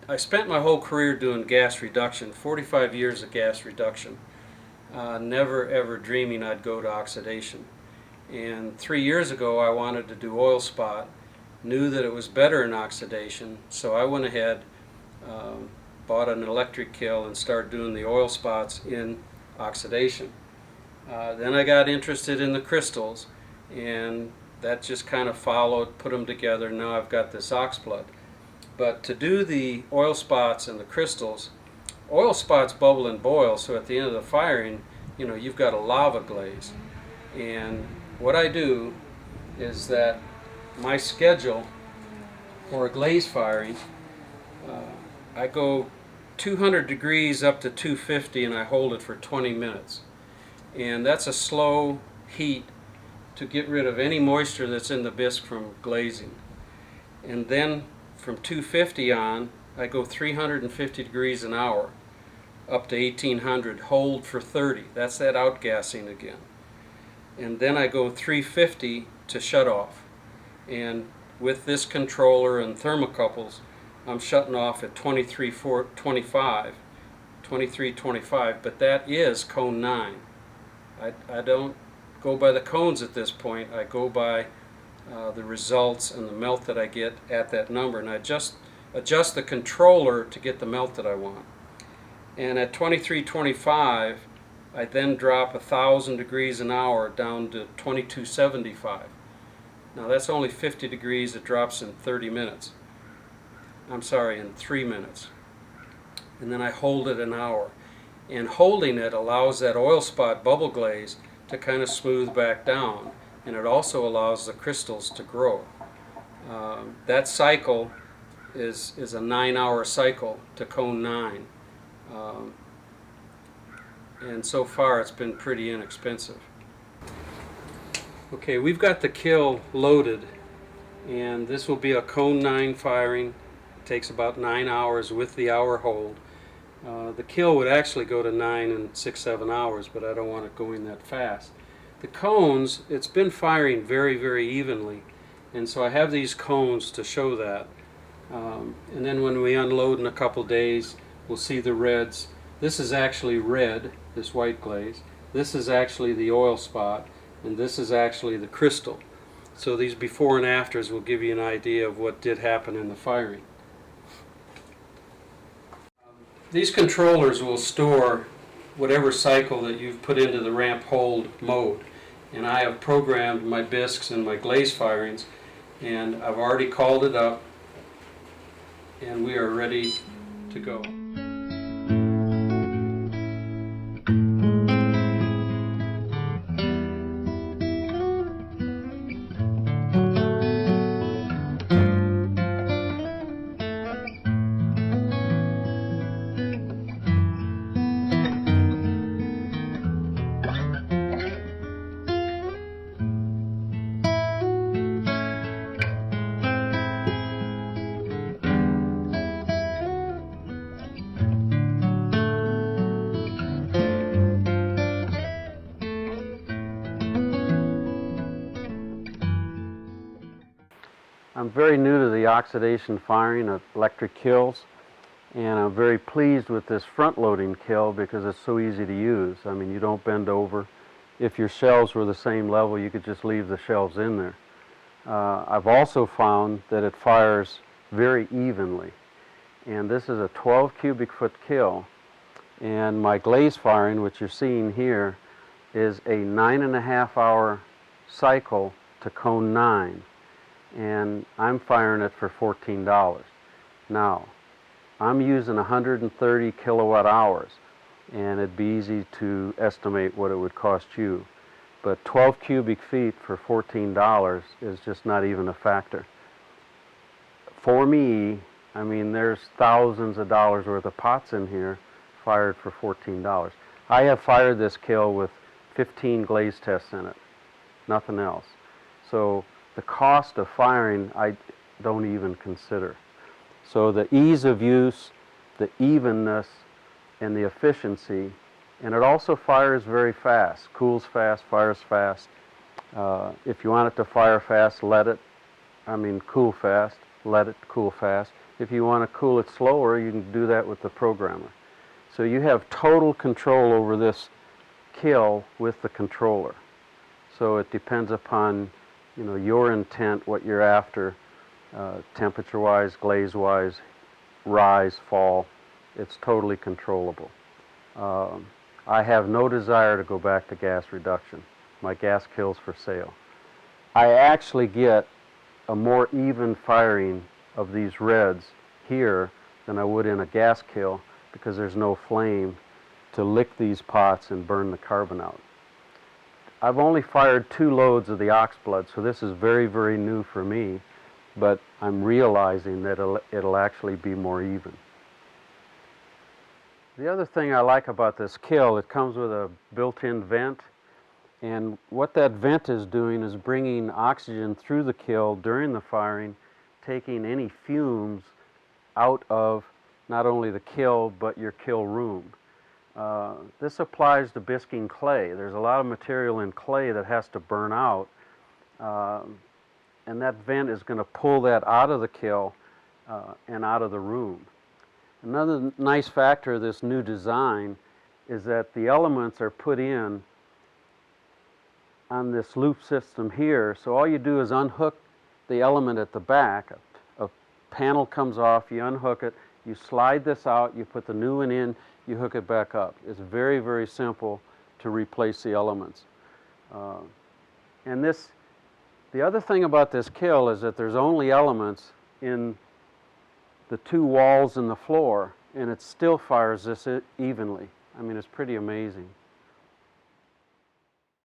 I spent my whole career doing gas reduction, 45 years of gas reduction, never ever dreaming I'd go to oxidation. And 3 years ago I wanted to do oil spot, knew that it was better in oxidation, so I went ahead, bought an electric kiln and started doing the oil spots in oxidation. Then I got interested in the crystals, and that just kind of followed, put them together. Now I've got this oxblood. But to do the oil spots and the crystals, oil spots bubble and boil, so at the end of the firing, you've got a lava glaze. And what I do is that my schedule for a glaze firing, I go 200 degrees up to 250 and I hold it for 20 minutes. And that's a slow heat to get rid of any moisture that's in the bisque from glazing. And then from 250 on, I go 350 degrees an hour up to 1800, hold for 30. That's that outgassing again. And then I go 350 to shut off. And with this controller and thermocouples, I'm shutting off at 2325, but that is cone 9. I don't go by the cones at this point. I go by the results and the melt that I get at that number, and I just adjust the controller to get the melt that I want. And at 2325, I then drop 1,000 degrees an hour down to 2275. Now that's only 50 degrees. It drops in 30 minutes. I'm sorry, in 3 minutes. And then I hold it an hour. And holding it allows that oil spot bubble glaze to kind of smooth back down, and it also allows the crystals to grow. That cycle is a 9-hour cycle to cone 9. And so far it's been pretty inexpensive. Okay, we've got the kiln loaded, and this will be a cone 9 firing. It takes about 9 hours with the hour hold. The kiln would actually go to 9 in 6-7 hours, but I don't want it going that fast. The cones, it's been firing very, very evenly, and so I have these cones to show that. And then when we unload in a couple days, we'll see the reds. This is actually red, this white glaze. This is actually the oil spot, and this is actually the crystal. So these before and afters will give you an idea of what did happen in the firing. These controllers will store whatever cycle that you've put into the ramp hold mode. And I have programmed my bisques and my glaze firings, and I've already called it up, and we are ready to go. I'm very new to the oxidation firing of electric kilns, and I'm very pleased with this front-loading kiln because it's so easy to use. I mean, you don't bend over. If your shelves were the same level, you could just leave the shelves in there. I've also found that it fires very evenly, and this is a 12 cubic foot kiln, and my glaze firing, which you're seeing here, is a 9.5 hour cycle to cone 9. And I'm firing it for $14. Now, I'm using 130 kilowatt hours, and it'd be easy to estimate what it would cost you. But 12 cubic feet for $14 is just not even a factor. For me, I mean, there's thousands of dollars worth of pots in here fired for $14. I have fired this kiln with 15 glaze tests in it, nothing else. So the cost of firing, I don't even consider. So the ease of use, the evenness, and the efficiency, and it also fires very fast, cools fast, fires fast. If you want it to fire fast, cool fast, let it cool fast. If you want to cool it slower, you can do that with the programmer. So you have total control over this kill with the controller. So it depends upon, you know, your intent, what you're after, temperature-wise, glaze-wise, rise, fall. It's totally controllable. I have no desire to go back to gas reduction. My gas kill's for sale. I actually get a more even firing of these reds here than I would in a gas kill because there's no flame to lick these pots and burn the carbon out. I've only fired 2 loads of the oxblood, so this is very, very new for me, but I'm realizing that it'll actually be more even. The other thing I like about this kill, it comes with a built-in vent, and what that vent is doing is bringing oxygen through the kill during the firing, taking any fumes out of not only the kill, but your kill room. This applies to bisking clay. There's a lot of material in clay that has to burn out, and that vent is going to pull that out of the kill and out of the room. Another nice factor of this new design is that the elements are put in on this loop system here, so all you do is unhook the element at the back. A panel comes off, you unhook it, you slide this out, you put the new one in, you hook it back up. It's very, very simple to replace the elements. And the other thing about this kill is that there's only elements in the 2 walls and the floor, and it still fires this evenly. I mean, it's pretty amazing.